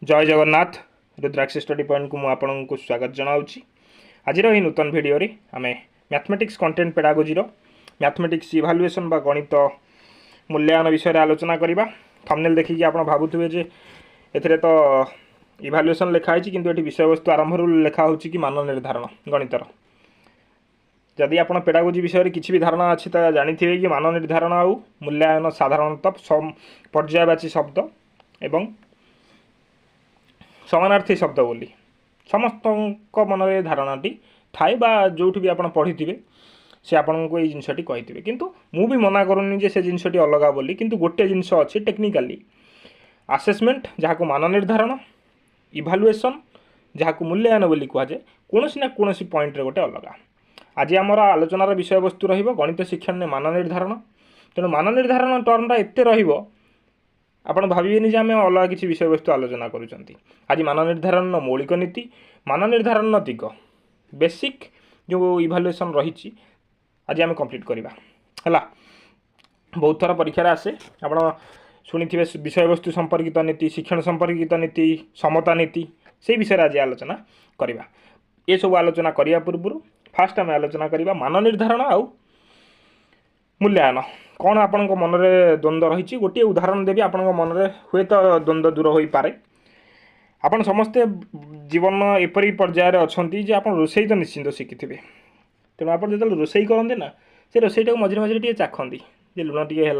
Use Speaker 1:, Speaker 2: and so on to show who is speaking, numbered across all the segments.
Speaker 1: जय जगन्नाथ रुद्राक्ष study point को आपको स्वागत जनाऊँगी। आज नूतन भिडियो आम mathematics content pedagogy mathematics evaluation बा गणित मूल्यांकन विषय आलोचना करवा। थंबनेल देखिए आप भावुवे जे ए तो इभालुएसन लिखाई किंतु ये विषय वस्तु आरंभ लिखा हो कि मान निर्धारण गणितर। जदि आप पेडागोजी विषय किसी भी धारणा अच्छी तो जानी कि मान निर्धारण आउ मूल्यांकन साधारणतः पर्यायवाची शब्द एवं समानार्थी शब्द बोली समस्त मन में धारणाटी थाए बा जो भी आप पढ़ी से आपन को ये जिनसटी कही किंतु मु भी मना करूनी जे से जिनसटी अलग बोली किंतु गोटे जिनस अच्छी टेक्निकाली आसेसमेंट जहाँ को मान निर्धारण इभालुएसन जहाँ को मूल्यांकन बोली कहुए कौन ना कौन पॉइंट गोटे अलग। आज आमर आलोचनार विषय वस्तु रहित शिक्षण में मान निर्धारण। तेणु मान निर्धारण टर्मटा एत आपण भाविबेनि जे आम अलग किसी विषय वस्तु आलोचना करुँच। आज मान निर्धारण मौलिक नीति मान निर्धारण दिग बेसिक जो इभालुएसन रही आज आम कंप्लीट करवा है। बहुत थर परीक्षा आसे आप शुणी विषय वस्तु संपर्कित नीति शिक्षण संपर्कित नीति समता नीति से विषय आज आलोचना करवा। ये सब आलोचना करने पूर्व फास्ट आम आलोचना करवा मान निर्धारण आउ मूल्यांकन कौन आपण मन में द्वंद्व रही। गोटे उदाहरण देवी आपण मन में हुए तो द्वंद्व दूर हो पारे। आपण समस्ते जीवन एपरी पर्यायर अच्छा आप रोसई तो निश्चिंत शिखि थे। तेणु आप जो रोसई करते ना से रोसईटा मझे मझे टे चाखती जे लुण टे है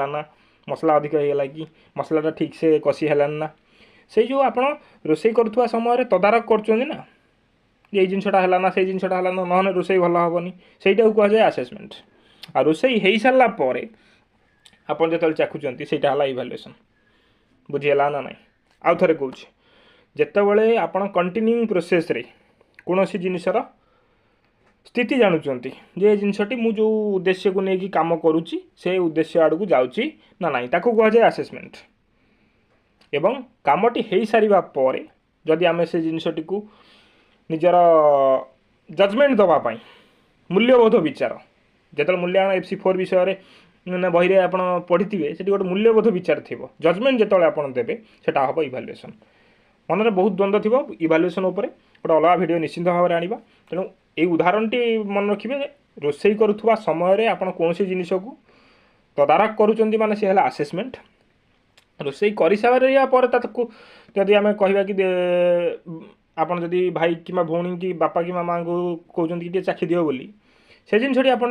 Speaker 1: मसला अधिक होगा कि मसलाटा ठीक से कषि है ना से जो आप रोसई करुवा समय तदारख कर ये जिनसटा है ना से जिनसटा है ना ना रोसई भल हेनी से कहुए आसेसमेंट। आ रोसई हो सारा पर आपन जो चाखुंट से इभालुएसन बुझीगला ना ना। आउ थे कौन जितेबाला आप कंटिन्यूइंग प्रोसेस रे कौन सी जिनसर स्थिति जानुंट जे जिनसटी मु जो उद्देश्य को लेकिन काम करुच्ची से उद्देश्य आड़ को जाऊँगी ना ना ताकू कहुए आसेसमेंट। एवं कामटी हो सारा पर जदि आम से जिनसटी को निजर जजमेंट दवापाई मूल्यबोध विचार जो मूल्यांकन FC4 विषय में बही आप पढ़ी से गोटे मूल्यबोध विचार थी जजमेंट जो आप देवे से हम इभालुएसन मन में बहुत द्वंद्व थी इभालुएसन गोटे अलग भिडियो निश्चिंत भाव में आना। तेणु ये उदाहरणटी मन रखिए रोसई करुवा समय आप कौन सी जिनस को तदारख करुँच माने सी है आसेसमेंट। रोसई कर सारापर जदि आम कह कि आपड़ जदि भाई कि भौणी कि बापा कि मामा को कहते कि चाखी दियो बोली से जिनसटी आप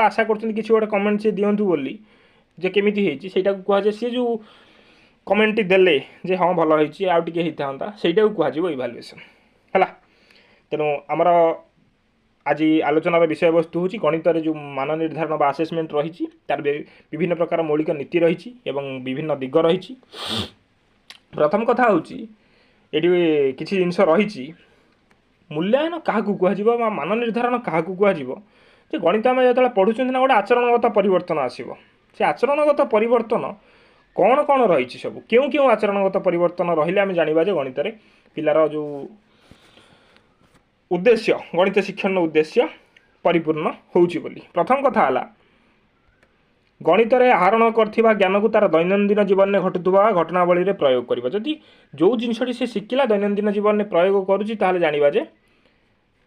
Speaker 1: आशा कर किसी गोटे कमेंट से दिंतु बोली जे केमिति होती से कहुए सी जो कमेंट देले जे हाँ भल होती आउ टे होता से कहुए इभालुएसन है। तेणु आमर आज आलोचनार विषय वस्तु हूँ गणित जो मान निर्धारण बा आसेसमेंट रही तार विभिन्न प्रकार मौलिक नीति रही एवं विभिन्न दिग रही। प्रथम कथा हूँ ये किसी जिनस रही मूल्यांकन क्या कह मान निर्धारण क्या कह गणित आम जो पढ़ुं ना गोटे आचरणगत परिवर्तन आसो से आचरणगत परिवर्तन कौन कौन रही सब क्यों क्यों आचरणगत परिवर्तन रही आम जाना गणित पिलार जो उद्देश्य गणित शिक्षण उद्देश्य परिपूर्ण होउची बोली। प्रथम कथा है गणित आहरण करथिबा ज्ञान को तार दैनंदिन जीवन में घटुवा घटनावली प्रयोग करबा। जदि जो जिनसटी से शिखिला दैनंदिन जीवन में प्रयोग करुच्ची ताहले जानिबा जे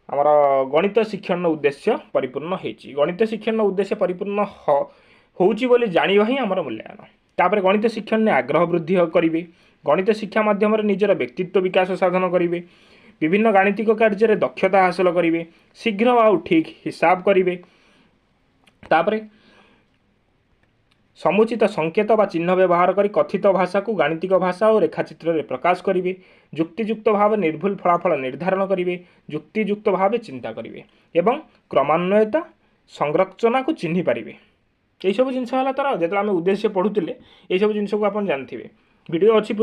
Speaker 1: आमर गणित शिक्षण उद्देश्य परिपूर्ण होइची। गणित शिक्षण उद्देश्य परिपूर्ण होउची बोली जानिबा ही आमर मूल्यांकन। तापर गणित शिक्षण में आग्रह वृद्धि करेंगे गणित शिक्षा माध्यम निजर व्यक्तित्व विकास साधन करेंगे विभिन्न गाणितिक कार्य दक्षता हासिल करेंगे शीघ्र आउ ठीक हिसाब करेंगे तापर समुचित संकेत बा चिन्ह व्यवहार कर कथित भाषा को गाणितिक भाषा और रेखाचित्र में प्रकाश करेंगे युक्तियुक्त भाव निर्भुल फलाफल निर्धारण करेंगे युक्तियुक्त भाव चिंता करेंगे एवं क्रमान्वयता संरचना को चिन्ह पारे। यही सब जिनस है तार जो आम उद्देश्य पढ़ुले ये सब जिन को आप जानते वीडियो अच्छी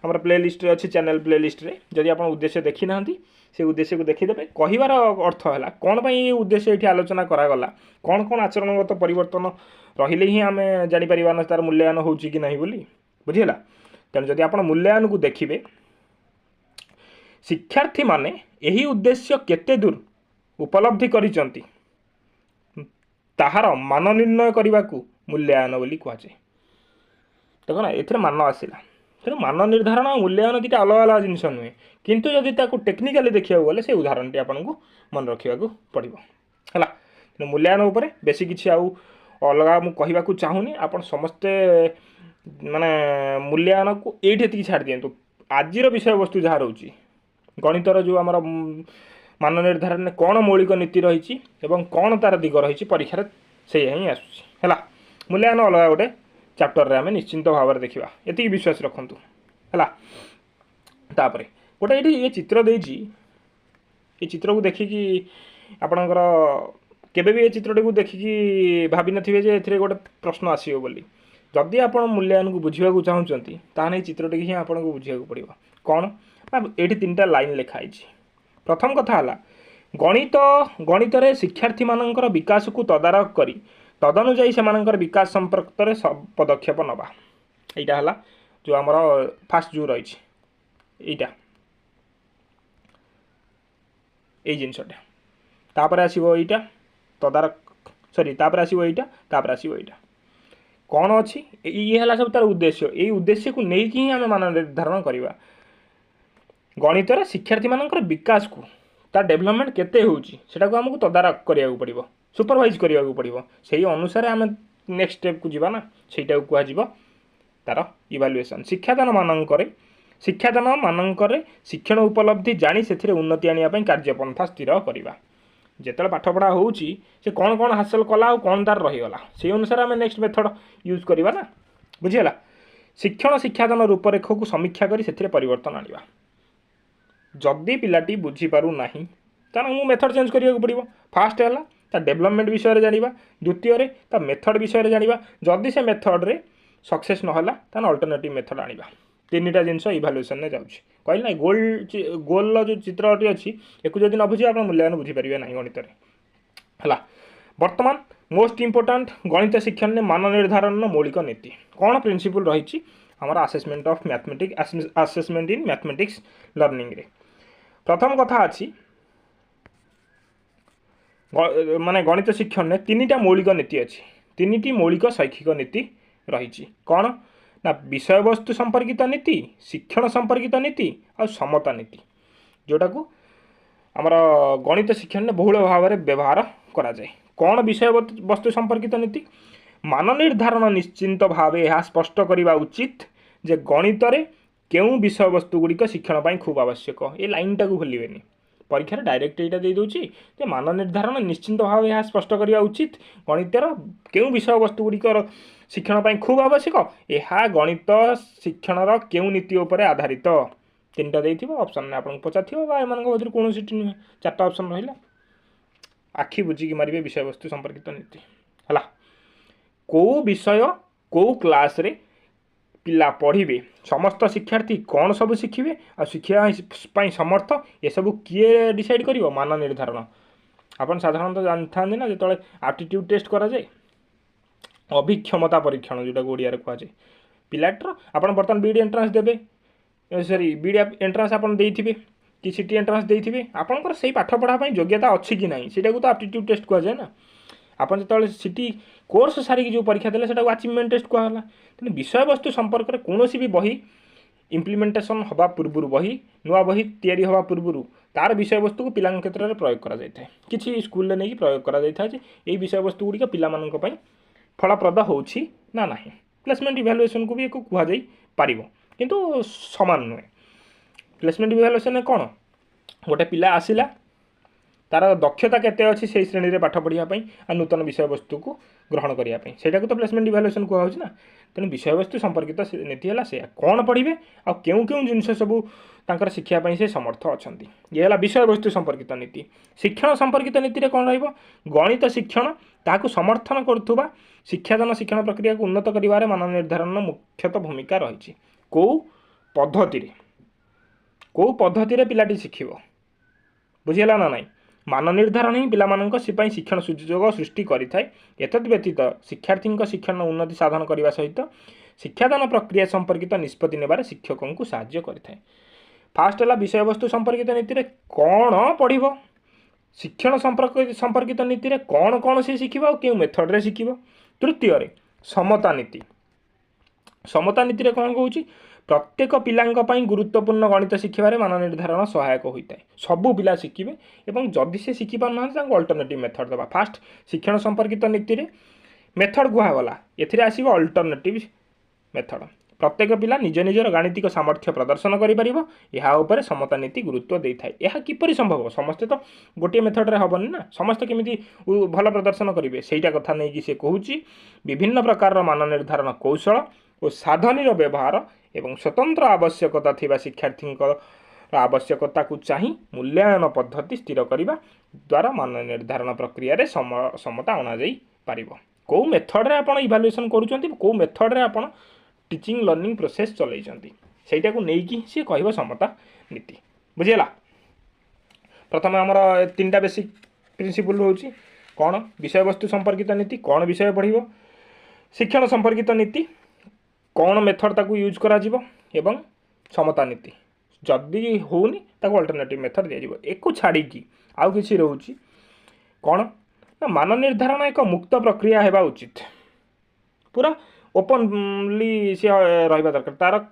Speaker 1: आम प्लेलिस्ट अच्छी चैनल प्लेलिस्ट रे जदि आप उद्देश्य देखी ना से उद्देश्य को देखीदे कहबार अर्थ है कौन पर ये उद्देश्य ये आलोचना करागला कौन कौन आचरणगत परिवर्तन रहिले ही आम जापर ना तार मूल्यांकन हो कि नहीं बोली बुझीगला। तेणु जदि आप मूल्यांकन को देखिए शिक्षार्थी माने यही उद्देश्य केते दूर उपलब्धि करिसंती ताहार मान निर्णय करने को मूल्यांकन बोली कहुए। देख ना ये मान आसला तेणु मान निर्धारण और मूल्यांकन दुटा अलग अलग जिनस नुहे किंतु जदि टेक्निकाली देखा गले से उदाहरण आपको मन रखा पड़ो है। तेणु मूल्यांकन उपर बेसी किसी आउ अलग मुझे चाहूनी आप समस्ते माने मूल्यांकन को ये छाड़ दिंतु आज विषय वस्तु जहाँ रोचे गणितर जो आम मान निर्धारण में कौन मौलिक नीति रही कौन तार दिग रही परीक्षा से ही आसूँ है। मूल्यांकन अलग गोटे चैप्टर रे आम निश्चिंत भाव में देखा ये विश्वास रखु है। तापर गोटे ये चित्र देजी ये चित्र को देखिकी आपणकर केबे भी ये चित्रटी को देखिकी भाभी नथिबे जे एथिरे गोटे प्रश्न आसीबो बोली जदि आप मूल्यांकन को बुझा चाहूँगी ताहले चित्रटी ही आपको बुझा पड़ो कौन ना ये 3टा लाइन लिखाई। प्रथम कथा है गणित गणित शिक्षार्थी मानकर विकास को तदारख करी तदनुजाई से विकास संपर्क में पदक्षेप नवा यहाँ है जो आमर फास्ट जो रही यहाँ ये जिनसटा तापर आसो यहाँ तदारख सॉरी तापर आसो यहाँ तापर आसो यहाँ कौन अच्छी ये है सब तार उद्देश्य यही उद्देश्य को लेकिन ही आम मान निर्धारण करवा गणित शिक्षार्थी मानकर विकास को तार डेभलपमेंट केते होउची सेटा को हमको तदारख करिया पड़ो सुपरवाइज करिया पड़ो से अनुसार आम नेक्स्ट स्टेप को जीवा ना सेटा को कह तार इवालुएसन शिक्षादान मानकर शिक्षण उपलब्धि जानी से उन्नति आने कार्यपंथा स्थिर करवा जिते पाठ पढ़ा होउची से कौन कौन हासिल कला और कौन तार रहीगला से अनुसार आम नेक्स्ट मेथड यूज करवा ना बुझीगला। शिक्षण शिक्षादान रूपरेख को समीक्षा करी से परिवर्तन आनिबा जदि पिलाटी बुझीपारू नहीं तार मु मेथड चेंज करिया पड़ो फास्ट है डेभलपमेंट विषय जानिबा द्वितीय ता मेथड विषय जानिबा जदि से मेथड रे सक्सेस नहला तान अल्टरनेटिव मेथड आनिबा 3टा जिनस इभालुएसन ने जाउछि कहले ना गोल जो चित्रटी अच्छी एक जदि न बुझी आप मूल्यांकन बुझीपारे ना गणित है। वर्तमान मोस्ट इम्पोर्टाट गणित शिक्षण में मान निर्धारण मौलिक नीति कौन प्रिंसिपल रही आमर assessment of mathematics assessment in mathematics learning रे प्रथम कथा अच्छी माने गणित शिक्षण में 3टा मौलिक नीति अच्छी 3टी मौलिक शैक्षिक नीति रही कौन ना विषय वस्तु संपर्कित नीति शिक्षण संपर्कित नीति और समता नीति जोटा को आमर गणित शिक्षण में बहुल भाव में व्यवहार करा जाए कौन विषय वस्तु संपर्कित नीति मान निर्धारण निश्चिंत भाव यह स्पष्ट करने उचित जे गणित केउं विषय वस्तु गुड़िक शिक्षण खूब आवश्यक ये लाइन टाक भूलें परीक्षा डायरेक्ट यहाँ दे दूची जे मान निर्धारण निश्चिंत भाव यह स्पष्ट करने उचित गणितर केउं विषय वस्तु गुड़िक शिक्षण खूब आवश्यक यह गणित शिक्षण केउं नीति उपर आधारित 3टा देथिबो ऑप्शन में आपन पचाथिबो बा एमान भीतर कौन सीटी नुहे 4टा ऑप्शन रहिला आखि बुझी मारे विषय वस्तु संपर्कित नीति है को विषय को क्लास रे पिला पढ़े समस्त शिक्षार्थी कौन सब शिखिबे आ शिक्षा समर्थ ये सब किए डिसाइड करिवो मान निर्धारण आपन साधारणतः जानता ना जो एप्टीट्यूड टेस्ट करा जाए अभिक्षमता परीक्षण जोटा ओडिया रे कहा जाए पिलाटर आपन बर्तमान बीडी एंट्रांस देबे सॉरी बीडी एंट्रांस आपन देइथिबे कि सिटी एंट्रांस देइथिबे आपनकर सही पाठ पढ़ा पई योग्यता अछि कि नाही सेटा को तो एप्टीट्यूड टेस्ट कहा जाए ना आपन जतले सिटी कोर्स सारी जो परीक्षा देले सेटा अचीवमेंट टेस्ट कहला तेन विषय वस्तु संपर्क में कौन भी बही इम्प्लीमेंटेशन हवा पूर्व बही नुआ बही तैयारी हवा पूर्व तार विषय वस्तु को पिला क्षेत्र में प्रयोग करा जाए किसी स्कूल नहीं प्रयोग करा जाए ये विषय वस्तु गुड़िक पिला फलप्रद होछि ना नहीं प्लेसमेंट इवैल्यूएशन को भी एक कहुई पार किंतु समान नुहे प्लेसमेंट इवैल्यूएशन कौन गोटे पिला आसिला तार दक्षता केते अच्छी से श्रेणी में पाठ पढ़ापी आ नूतन विषय वस्तु को ग्रहण करने से तो प्लेसमेंट इवैल्यूएशन कहुच्छी ना तेणु विषय वस्तु संपर्कित नीति है से कौन पढ़े आ क्यों क्यों जिनस सब तांकर शिक्षापी से समर्थ अच्छा ये है विषय वस्तु संपर्कित नीति शिक्षण संपर्कित नीति रे कौन गणित शिक्षण ताकू समर्थन करुवा शिक्षादान शिक्षण प्रक्रिया को उन्नत करिवारे मान निर्धारण मुख्यतः भूमिका रही कौ पद्धति पिलाटी शिखिबो बुझीगला ना नहीं मान निर्धारण ही पिला शिक्षण सुजोग सृष्टि करिथाय एतद् व्यतीत शिक्षार्थी शिक्षण उन्नति साधन करने सहित शिक्षादान प्रक्रिया संपर्कित निष्पत्ति नेबार शिक्षकों को साहाय्य करिथाय फास्ट है विषय वस्तु संपर्कित नीति कौन पढ़ शिक्षण संपर्कित नीति कौन कौन से शिखिबा और क्यों मेथड रे शिखिबा तृतीय समता नीति कौन कहूँ प्रत्येक पिलांक पई गुरुत्वपूर्ण गणित शिखिबारे मान निर्धारण सहायक होइताय सबु पिला शिखिबे एवं जदि से शिखि पारना तांको अल्टरनेटिव मेथड दबा फास्ट शिक्षण संपर्कित नीति रे मेथड गुहा गला एथिरे आसीबो अल्टरनेटिव मेथड प्रत्येक पिला निज निजर गाणितिक सामर्थ्य प्रदर्शन करिपारिबो ଏହା ଉପରେ समता नीति गुरुत्व देइथाय ଏହା किपरि संभव समस्ते तो गोटे मेथड रे हबनी ना समस्त केमिति भल प्रदर्शन करिवे सेटा कथा नै कि से कहूची विभिन्न प्रकार मान निर्धारण कौशल और साधनीर व्यवहार एवं स्वतंत्र आवश्यकता थिबा शिक्षार्थी आवश्यकता को चाही मूल्यांकन पद्धति स्थिर करने द्वारा मान निर्धारण प्रक्रिया रे समता अना जाई पारिबो को मेथड रे आपण इवैल्यूएशन करूचंती को मेथड रे आपण टीचिंग लर्निंग प्रोसेस चलैचंती सेटा को नेकी से कहबो समता नीति बुझिला प्रथम हमर तीनटा बेसिक प्रिंसिपल होची कोन विषय वस्तु संपर्कित नीति कोन विषय पढ़िबो शिक्षण संपर्कित नीति कौन मेथड ताकू यूज करा जिवो एवं समता नीति जदि होनी ताकू अल्टरनेटिव मेथड दिया जिवो एको छाड़ी की आउ किछि रहउची कोन ना मान निर्धारण एक मुक्त प्रक्रिया हेबा उचित पूरा ओपनली से रहबा दरकार तार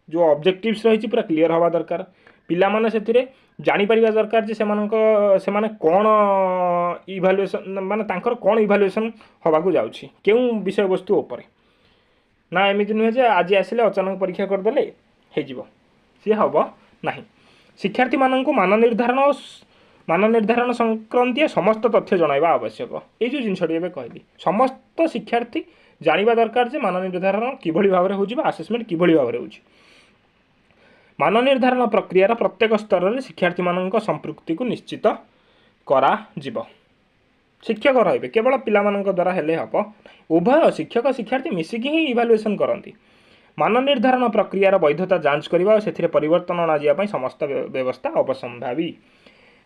Speaker 1: जो ऑब्जेक्टिव्स रही पूरा क्लियर हवा दरकार पिला माने सेतिरे जानि परिबा दरकार जे सेमाने कोन इवैल्यूएशन माने तांकर कोन इवैल्यूएशन हवा को जाउची केउ विषय वस्तु ऊपर ना एमती नुहे जे आज आसिले अचानक परीक्षा करदे हो सी हम ना शिक्षार्थी मानक मान निर्धारण संक्रांतीय समस्त तथ्य जनवा आवश्यक ये जो जिनसटी कहली समस्त शिक्षार्थी जानिबा दरकार जे मान निर्धारण किभली भाव में आसेसमेंट किभली भाव में मान निर्धारण प्रक्रियार प्रत्येक स्तर में शिक्षार्थी मानक संपृक्ति को निश्चित करा जिवो शिक्षक रे केवल पिला द्वारा हेले हम उभय शिक्षक शिक्षार्थी मिसिकी ही इवैल्यूएशन करती मान निर्धारण प्रक्रियार वैधता जांच करने और से परिवर्तन अणाजिया समस्त व्यवस्था अवसंभावी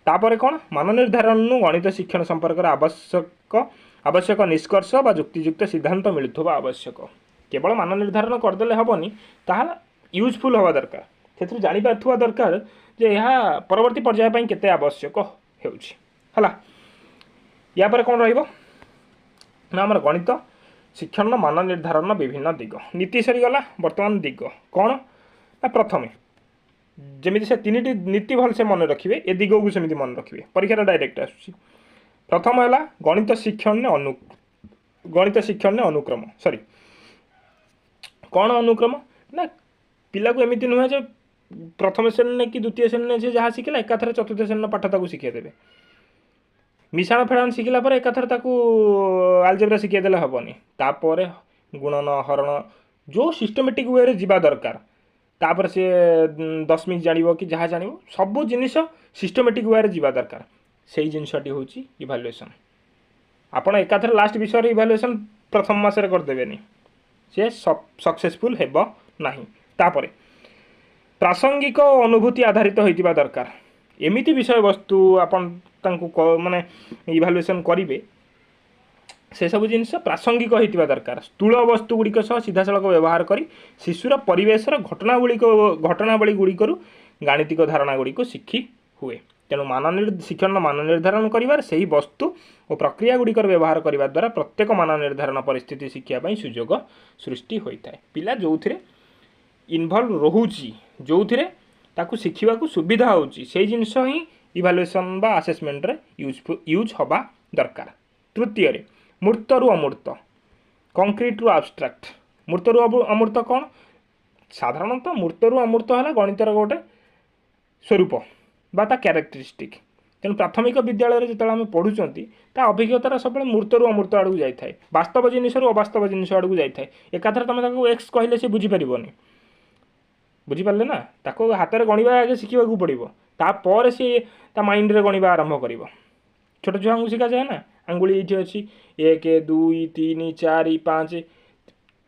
Speaker 1: तापर कौन मान निर्धारण गणित शिक्षण संपर्क आवश्यक निष्कर्ष व युक्तियुक्त सिद्धांत मिलुवा आवश्यक केवल मान निर्धारण करदे हेनी ताहा यूजफुल हवा दरकार से जापार दरकार जे यह परवर्ती पर्याय केते आवश्यक होला या पर कौन रहिबो ना आमर गणित शिक्षण मान निर्धारण विभिन्न दिग नीति सरीगला वर्तमान दिग कौन ना प्रथमे जमी से तीन नीति भल से मन रखिए ए दिग को सेमती मन रखिए परीक्षा डायरेक्ट आसुची प्रथम है गणित शिक्षण अनुक्रम सॉरी कौन अनुक्रम ना पिला को एमती नुहे जे प्रथम श्रेणी कि द्वितीय श्रेणी से जहाँ शिखला एकाथर चतुर्थ श्रेणी पाठ ताकू शिखाई देवे मिशाण फेड़ाण शिखला पर एकाथर ताकू आलजेब्रा शिखाई देले हेनी तापर गुणन हरण जो सिस्टमेटिक वे रे जीवा दरकार तापर से दशमिक जानिबो कि जहाँ जानिबो सब जिनिस सिस्टमेटिक वे रे जीवा दरकार से जिनसटी होची इवैल्यूएशन आपण एकाथर लास्ट विषय इवैल्यूएशन प्रथम मासरे कर देबेनी से सक्सेसफुल हेबो नाही तापर प्रासंगिक अनुभूति आधारित होइतिबा दरकार एमिति विषय वस्तु आपण तांको माने इवैल्यूएशन करिवे से सब जिनस प्रासंगिक होइतिबा दरकार स्थूल वस्तु गुड़िक सह सीधासलख व्यवहार करी शिशुर परिवेशर घटनावली गुड़िकरू गाणितिक धारणा गुड़िक शिखी हुए तेणु शिक्षण मान निर्धारण करिवार सही वस्तु और प्रक्रिया गुड़िकर व्यवहार करने द्वारा प्रत्येक मान निर्धारण परिस्थिति शिक्षापी सुजोग सृष्टि होता है पिला जो इनवल्व रोची जो ताकू शिखा सुविधा होची से जिनस ही इवैल्यूएशन बा आसेसमेंट रे यूज हवा दरकार तृतीय मूर्त रु अमूर्त कंक्रीट रु आब्स्ट्राक्ट मूर्त रु अमूर्त कौन साधारणतः मूर्त रु अमूर्त है गणितर गोटे स्वरूप बा ता क्यारेक्टरिस्टिक तेणु प्राथमिक विद्यालय जो आम पढ़ुंट ता अभिज्ञतार सब मूर्त रु अमूर्त आड़ू जाए वास्तव जिनिस अवास्तव जिनिस आड़ू जाए एकाथर तुम एक्स कहले से बुझीपारन बुझीपारे ना ताको हाथ में गणवा आगे शिखा पड़ो तापर सी माइंड रे गणवा आरंभ कर छोट छुआ को शिखा जाए ना आंगुली ये अच्छी 1 2 3 4 5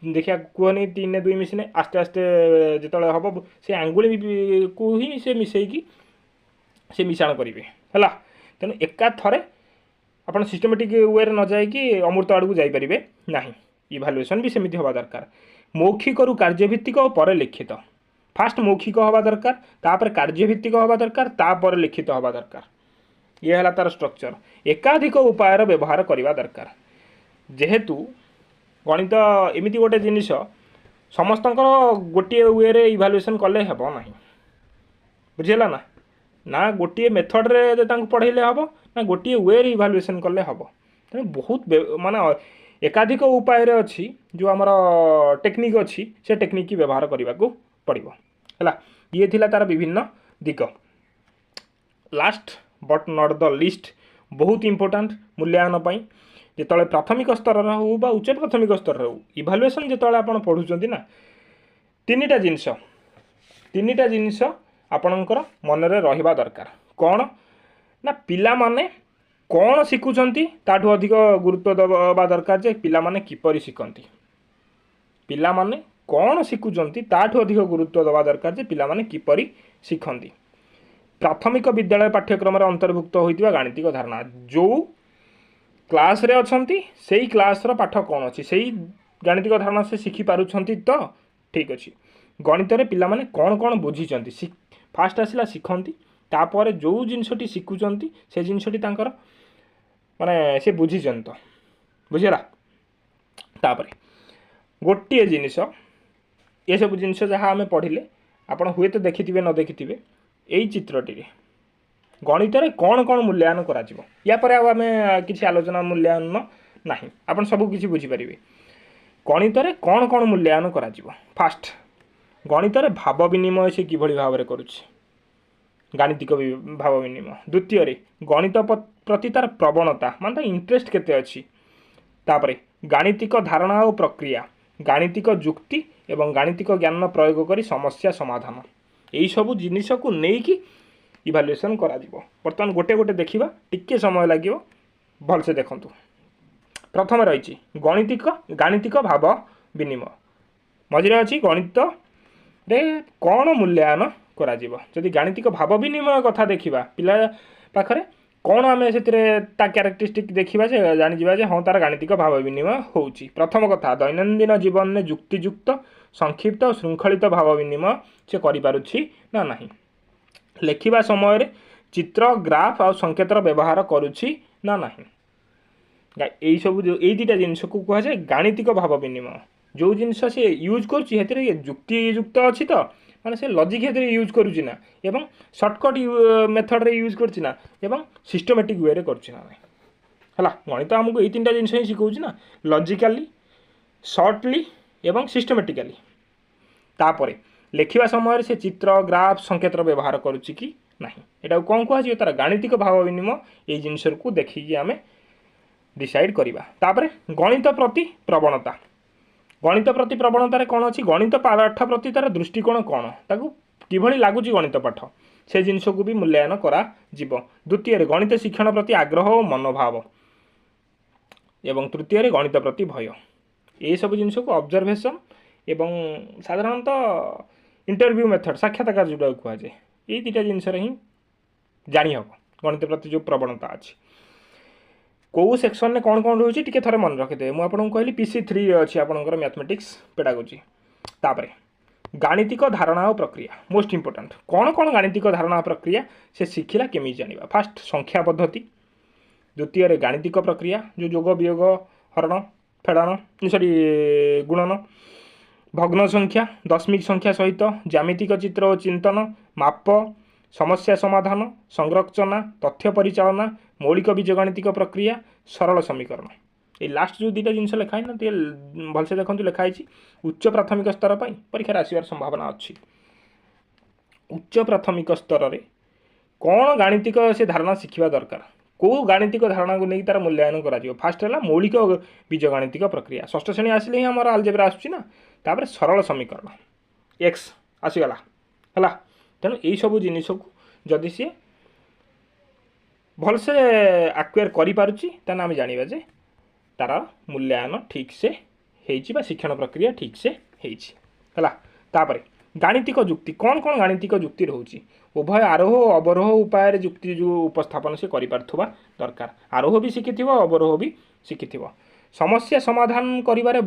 Speaker 1: देखिया कहनी 3 2 मिसने आस्ते आस्ते जो हम से आंगुली को ही से मिसेकी से मिशाण करेंगे है तेणु एका थरे आप सिस्टमेटिक वे न जाकि अमृत आड़ को जापरें ना इवैल्यूएशन भी सेमती हवा दरकार मौखिक रु कार्यभित्तिक और पर लिखित फास्ट मौखिक हवा दरकार तापर कार्यभित्तिक हवा दरकार तापर लिखित हवा दरकार ये है तार स्ट्रक्चर एकाधिक उपायर व्यवहार करने दरकार जेहेतु गणित एमती गोटे जिनिस ସମସ୍ତଙ୍କର ଗୋଟିଏ ୱେରେ ଇଭାଲୁଏସନ୍ କଲେ ହେବ ନାହିଁ। ବୁଝିହେଲା ନା? ନା ଗୋଟିଏ ମେଥଡ଼ରେ ତାଙ୍କୁ ପଢ଼େଇଲେ ହେବ, ନା ଗୋଟିଏ ୱେରେ ଇଭାଲୁଏସନ୍ କଲେ ହେବ। ତେଣୁ ବହୁତ ମାନେ ଏକାଧିକ ଉପାୟରେ ଅଛି, ଯେଉଁ ଆମର ଟେକ୍ନିକ୍ ଅଛି, ସେ ଟେକ୍ନିକ୍ ବ୍ୟବହାର କରିବାକୁ ପଡ଼ିବ। ହେଲା, ଇଏ ଥିଲା ତାର ବିଭିନ୍ନ ଦିଗ। Last but not the list, ବହୁତ ଇମ୍ପୋର୍ଟାଣ୍ଟ ମୂଲ୍ୟାୟନ ପାଇଁ। ଯେତେବେଳେ ପ୍ରାଥମିକ ସ୍ତରର ହେଉ ବା ଉଚ୍ଚ ପ୍ରାଥମିକ ସ୍ତରର ହେଉ, ଇଭାଲୁଏସନ୍ ଯେତେବେଳେ ଆପଣ ପଢ଼ୁଛନ୍ତି ନା, ତିନିଟା ଜିନିଷ ଆପଣଙ୍କର ମନରେ ରହିବା ଦରକାର। କ'ଣ ନା, ପିଲାମାନେ କ'ଣ ଶିଖୁଛନ୍ତି ତାଠୁ ଅଧିକ ଗୁରୁତ୍ୱ ଦେବା ଦରକାର ଯେ ପିଲାମାନେ କିପରି ଶିଖନ୍ତି। ପିଲାମାନେ କ'ଣ ଶିଖୁଛନ୍ତି ତାଠୁ ଅଧିକ ଗୁରୁତ୍ୱ ଦେବା ଦରକାର ଯେ ପିଲାମାନେ କିପରି ଶିଖନ୍ତି। ପ୍ରାଥମିକ ବିଦ୍ୟାଳୟ ପାଠ୍ୟକ୍ରମରେ ଅନ୍ତର୍ଭୁକ୍ତ ହୋଇଥିବା ଗାଣିତିକ ଧାରଣା, ଯେଉଁ କ୍ଲାସ୍ରେ ଅଛନ୍ତି ସେଇ କ୍ଲାସ୍ର ପାଠ କ'ଣ ଅଛି, ସେଇ ଗାଣିତିକ ଧାରଣା ସେ ଶିଖିପାରୁଛନ୍ତି ତ ଠିକ୍ ଅଛି। ଗଣିତରେ ପିଲାମାନେ କ'ଣ କ'ଣ ବୁଝିଛନ୍ତି, ଫାଷ୍ଟ ଆସିଲା ଶିଖନ୍ତି, ତାପରେ ଯେଉଁ ଜିନିଷଟି ଶିଖୁଛନ୍ତି ସେ ଜିନିଷଟି ତାଙ୍କର ମାନେ ସେ ବୁଝିଛନ୍ତି ତ, ବୁଝିଗଲା। ତାପରେ ଗୋଟିଏ ଜିନିଷ, ଏସବୁ ଜିନିଷ ଯାହା ଆମେ ପଢ଼ିଲେ ଆପଣ ହୁଏତ ଦେଖିଥିବେ ନ ଦେଖିଥିବେ, ଏଇ ଚିତ୍ରଟିରେ ଗଣିତରେ କ'ଣ କ'ଣ ମୂଲ୍ୟାୟନ କରାଯିବ। ୟା ପରେ ଆଉ ଆମେ କିଛି ଆଲୋଚନା ମୂଲ୍ୟାୟନ ନାହିଁ, ଆପଣ ସବୁ କିଛି ବୁଝିପାରିବେ। ଗଣିତରେ କ'ଣ କ'ଣ ମୂଲ୍ୟାୟନ କରାଯିବ। ଫାଷ୍ଟ, ଗଣିତରେ ଭାବ ବିନିମୟ ସେ କିଭଳି ଭାବରେ କରୁଛି, ଗାଣିତିକ ଭାବ ବିନିମୟ। ଦ୍ୱିତୀୟରେ, ଗଣିତ ପ୍ରତି ତାର ପ୍ରବଣତା, ମାନେ ତା ଇଣ୍ଟରେଷ୍ଟ କେତେ ଅଛି। ତାପରେ ଗାଣିତିକ ଧାରଣା ଓ ପ୍ରକ୍ରିୟା, ଗାଣିତିକ ଯୁକ୍ତି ଏବଂ ଗାଣିତିକ ଜ୍ଞାନ ପ୍ରୟୋଗ କରି ସମସ୍ୟା ସମାଧାନ, ଏହିସବୁ ଜିନିଷକୁ ନେଇକି ଇଭାଲୁଏସନ୍ କରାଯିବ। ବର୍ତ୍ତମାନ ଗୋଟେ ଗୋଟେ ଦେଖିବା, ଟିକେ ସମୟ ଲାଗିବ, ଭଲସେ ଦେଖନ୍ତୁ। ପ୍ରଥମେ ରହିଛି ଗାଣିତିକ ଭାବ ବିନିମୟ। ମଝିରେ ଅଛି ଗଣିତରେ କ'ଣ ମୂଲ୍ୟାୟନ କରାଯିବ। ଯଦି ଗାଣିତିକ ଭାବ ବିନିମୟ କଥା ଦେଖିବା, ପିଲା ପାଖରେ କ'ଣ ଆମେ ସେଥିରେ ତା କ୍ୟାରେକ୍ଟରିଷ୍ଟିକ୍ ଦେଖିବା ଯେ ଜାଣିଯିବା ଯେ ହଁ ତାର ଗାଣିତିକ ଭାବ ବିନିମୟ ହେଉଛି। ପ୍ରଥମ କଥା, ଦୈନନ୍ଦିନ ଜୀବନରେ ଯୁକ୍ତିଯୁକ୍ତ, ସଂକ୍ଷିପ୍ତ ଓ ଶୃଙ୍ଖଳିତ ଭାବ ବିନିମୟ ସେ କରିପାରୁଛି ନା ନାହିଁ। ଲେଖିବା ସମୟରେ ଚିତ୍ର, ଗ୍ରାଫ୍ ଆଉ ସଂକେତର ବ୍ୟବହାର କରୁଛି ନା ନାହିଁ। ଏଇସବୁ ଏଇ ଦୁଇଟା ଜିନିଷକୁ କୁହାଯାଏ ଗାଣିତିକ ଭାବ ବିନିମୟ। ଯେଉଁ ଜିନିଷ ସେ ୟୁଜ୍ କରୁଛି ସେଥିରେ ଯୁକ୍ତିଯୁକ୍ତ ଅଛି ତ, ମାନେ ସେ ଲଜିକ୍ ସେଥିରେ ୟୁଜ୍ କରୁଛି ନା, ଏବଂ ସର୍ଟକଟ୍ ମେଥଡ଼ରେ ୟୁଜ୍ କରୁଛି ନା, ଏବଂ ସିଷ୍ଟମେଟିକ୍ ୱେରେ କରୁଛି ନା ନାହିଁ। ହେଲା, ଗଣିତ ଆମକୁ ଏଇ ତିନିଟା ଜିନିଷ ହିଁ ଶିଖଉଛି ନା, ଲଜିକାଲି, ସର୍ଟଲି ଏବଂ ସିଷ୍ଟମେଟିକାଲି। ତାପରେ ଲେଖିବା ସମୟରେ ସେ ଚିତ୍ର, ଗ୍ରାଫ୍, ସଂକେତର ବ୍ୟବହାର କରୁଛି କି ନାହିଁ, ଏଟାକୁ କ'ଣ କୁହାଯିବ, ତାର ଗାଣିତିକ ଭାବ ବିନିମୟ। ଏଇ ଜିନିଷକୁ ଦେଖିକି ଆମେ ଡିସାଇଡ୍ କରିବା। ତାପରେ ଗଣିତ ପ୍ରତି ପ୍ରବଣତା, ଗଣିତ ପ୍ରତି ପ୍ରବଣତାରେ କ'ଣ ଅଛି, ଗଣିତ ପାଠ ପ୍ରତି ତାର ଦୃଷ୍ଟିକୋଣ କ'ଣ, ତାକୁ କିଭଳି ଲାଗୁଛି ଗଣିତ ପାଠ, ସେ ଜିନିଷକୁ ବି ମୂଲ୍ୟାୟନ କରାଯିବ। ଦ୍ୱିତୀୟରେ ଗଣିତ ଶିକ୍ଷଣ ପ୍ରତି ଆଗ୍ରହ ଓ ମନୋଭାବ, ଏବଂ ତୃତୀୟରେ ଗଣିତ ପ୍ରତି ଭୟ। ଏହିସବୁ ଜିନିଷକୁ ଅବଜରଭେସନ୍ ଏବଂ ସାଧାରଣତଃ ଇଣ୍ଟରଭ୍ୟୁ ମେଥଡ଼, ସାକ୍ଷାତକାର ଯେଉଁଟାକୁ କୁହାଯାଏ, ଏଇ ଦୁଇଟା ଜିନିଷରେ ହିଁ ଜାଣିହେବ ଗଣିତ ପ୍ରତି ଯେଉଁ ପ୍ରବଣତା ଅଛି। କେଉଁ ସେକ୍ସନରେ କ'ଣ କ'ଣ ରହୁଛି ଟିକେ ଥରେ ମନେ ରଖିଦେବେ। ମୁଁ ଆପଣଙ୍କୁ କହିଲି PC3ରେ ଅଛି ଆପଣଙ୍କର ମ୍ୟାଥମେଟିକ୍ସ ପେଡାଗୋଜି। ତାପରେ ଗାଣିତିକ ଧାରଣା ଓ ପ୍ରକ୍ରିୟା, ମୋଷ୍ଟ ଇମ୍ପୋର୍ଟାଣ୍ଟ। କ'ଣ କ'ଣ ଗାଣିତିକ ଧାରଣା ପ୍ରକ୍ରିୟା ସେ ଶିଖିଲା କେମିତି ଜାଣିବା। ଫାଷ୍ଟ ସଂଖ୍ୟା ପଦ୍ଧତି, ଦ୍ୱିତୀୟରେ ଗାଣିତିକ ପ୍ରକ୍ରିୟା, ଯେଉଁ ଯୋଗ, ବିୟୋଗ, ହରଣ, ଫେଡ଼ାଣ, ଗୁଣନ, ଭଗ୍ନ ସଂଖ୍ୟା, ଦଶମିକ ସଂଖ୍ୟା ସହିତ ଜ୍ୟାମିତିକ ଚିତ୍ର ଓ ଚିନ୍ତନ, ମାପ, ସମସ୍ୟା ସମାଧାନ, ସଂରଚନା, ତଥ୍ୟ ପରିଚାଳନା, ମୌଳିକ ବୀଜଗାଣିତିକ ପ୍ରକ୍ରିୟା, ସରଳ ସମୀକରଣ। এই লাস্ট ଯେଉଁ ଦୁଇଟା ଜିନିଷ ଲେଖା ହେଇନା ଟିକେ ଭଲସେ ଦେଖନ୍ତୁ, ଲେଖା ହେଇଛି ଉଚ୍ଚ ପ୍ରାଥମିକ ସ୍ତର ପାଇଁ ପରୀକ୍ଷାରେ ଆସିବାର ସମ୍ଭାବନା ଅଛି। ଉଚ୍ଚ ପ୍ରାଥମିକ ସ୍ତରରେ କ'ଣ ଗାଣିତିକ ସେ ଧାରଣା ଶିଖିବା ଦରକାର, କେଉଁ ଗାଣିତିକ ଧାରଣାକୁ ନେଇକି ତାର ମୂଲ୍ୟାୟନ କରାଯିବ। ଫାଷ୍ଟ ହେଲା ମୌଳିକ ବୀଜଗାଣିତିକ ପ୍ରକ୍ରିୟା, ଷଷ୍ଠ ଶ୍ରେଣୀ ଆସିଲେ ହିଁ ଆମର ଆଲଜେବ୍ରା ଆସୁଛି ନା। ତାପରେ ସରଳ ସମୀକରଣ, ଏକ୍ସ ଆସିଗଲା। ହେଲା, ତେଣୁ ଏଇସବୁ ଜିନିଷକୁ ଯଦି ସିଏ ଭଲସେ ଆକ୍ୱାର କରିପାରୁଛି ତାହେଲେ ଆମେ ଜାଣିବା ଯେ ତାର ମୂଲ୍ୟାୟନ ଠିକ୍ସେ ହେଇଛି ବା ଶିକ୍ଷଣ ପ୍ରକ୍ରିୟା ଠିକ୍ସେ ହେଇଛି। ହେଲା, ତାପରେ ଗାଣିତିକ ଯୁକ୍ତି, କ'ଣ କ'ଣ ଗାଣିତିକ ଯୁକ୍ତି ରହୁଛି। ଉଭୟ ଆରୋହ ଓ ଅବରୋହ ଉପାୟରେ ଯୁକ୍ତି ଯେଉଁ ଉପସ୍ଥାପନ ସେ କରିପାରୁଥିବା ଦରକାର। ଆରୋହ ବି ଶିଖିଥିବ, ଅବରୋହ ବି ଶିଖିଥିବ। ସମସ୍ୟା ସମାଧାନ କରିବାରେ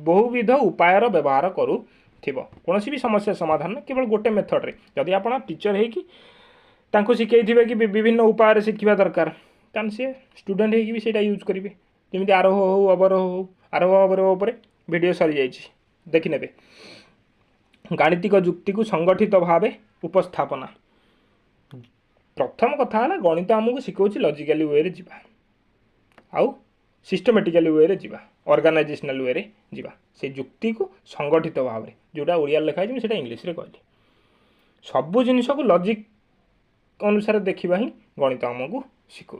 Speaker 1: ବହୁବିଧ ଉପାୟର ବ୍ୟବହାର କରୁଥିବ। କୌଣସି ବି ସମସ୍ୟା ସମାଧାନ କେବଳ ଗୋଟେ ମେଥଡ଼ରେ, ଯଦି ଆପଣ ଟିଚର ହେଇକି ତାଙ୍କୁ ଶିଖେଇଥିବେ କି ବିଭିନ୍ନ ଉପାୟରେ ଶିଖିବା ଦରକାର, ତାହେଲେ ସିଏ ଷ୍ଟୁଡେଣ୍ଟ ହେଇକି ବି ସେଇଟା ୟୁଜ୍ କରିବେ। ଯେମିତି ଆରୋହ ହେଉ ଅବରୋହ ହେଉ, ଆରୋହ ଅବରୋହ ଉପରେ वीडियो सरी जाइए देखने। गाणितिक जुक्ति को संगठित भाव उपस्थापना। प्रथम कथा है गणित आमको शिखा लॉजिकली वे रे जीवा आउ सिस्टमेटिकली वे रे जीवा ऑर्गेनाइजेशनल वे रे जीवा से जुक्ति को संगठित भाव में जोटा ओडिया लिखाई मुझे इंग्लीश रे कहली सबू जिनस को लॉजिक अनुसार देखा ही गणित आमको शिखा।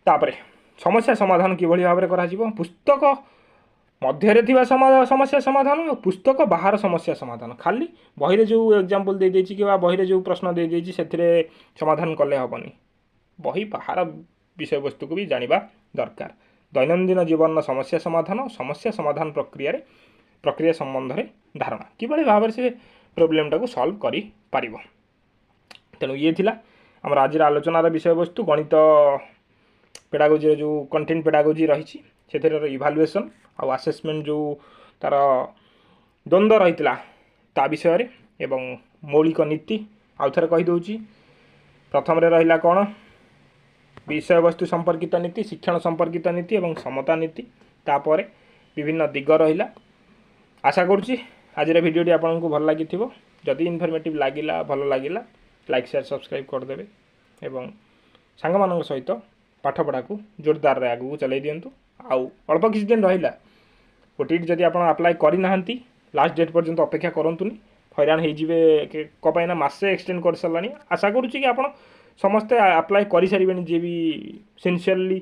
Speaker 1: तापर समस्या समाधान किभली भाव में करा पुस्तक मध्य थी समस्या समाधान और पुस्तक बाहर समस्या समाधान खाली बही जो एग्जांपल दे देछि कि बही जो प्रश्न दे देछि सेथिरे समाधान कले हेबनी बही बाहर विषय वस्तु को भी जानिबा दरकार। दैनंदिन जीवन समस्या समाधान प्रक्रिया संबंध में धारणा किभली भाव से प्रोब्लेम टाको सॉल्व करि पारिबो। तेणु ये थिला हमर आज आलोचनार विषय वस्तु गणित पेडागोजी जो कंटेंट पेडागोजी रही से इभालुएसन आउ आसेसमेंट जो तार द्वंद्व रही ता विषय रे एवं मौलिक नीति आउ थे कहीदे। प्रथम रहा कौन विषय वस्तु संपर्कित नीति शिक्षण संपर्कित नीति एवं समता नीति तापर विभिन्न दिग रहा। आशा करुँची आज भिडियोटी आपन को भल लगी जदि इनफॉर्मेटिव लगिला भल लगिला लाइक शेयर सब्सक्राइब करदेवे एवं सांग मान सहित पाठपढ़ा को जोरदार आगू चलाई दिंतु। आउ अल्प किसी दिन रहा ओटीटी जदि आप अप्लाई करना लास्ट डेट पर्यंत अपेक्षा करूँ हैरान हो कहीं मसे एक्सटेंड कर सारा। आशा करुँची कि आप समस्ते अप्लाई कर सारे जी भी सिंसियरली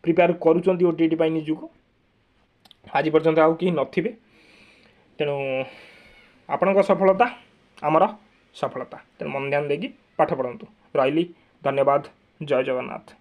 Speaker 1: प्रिपेयर करुँच ओटीटी निजुक आज पर्यंत आउ कहीं नथिबे। तेणु आपण सफलता आमर सफलता तेणु मन ध्यान देकी पाठ पढ़ंतु। रही धन्यवाद। जय जगन्नाथ।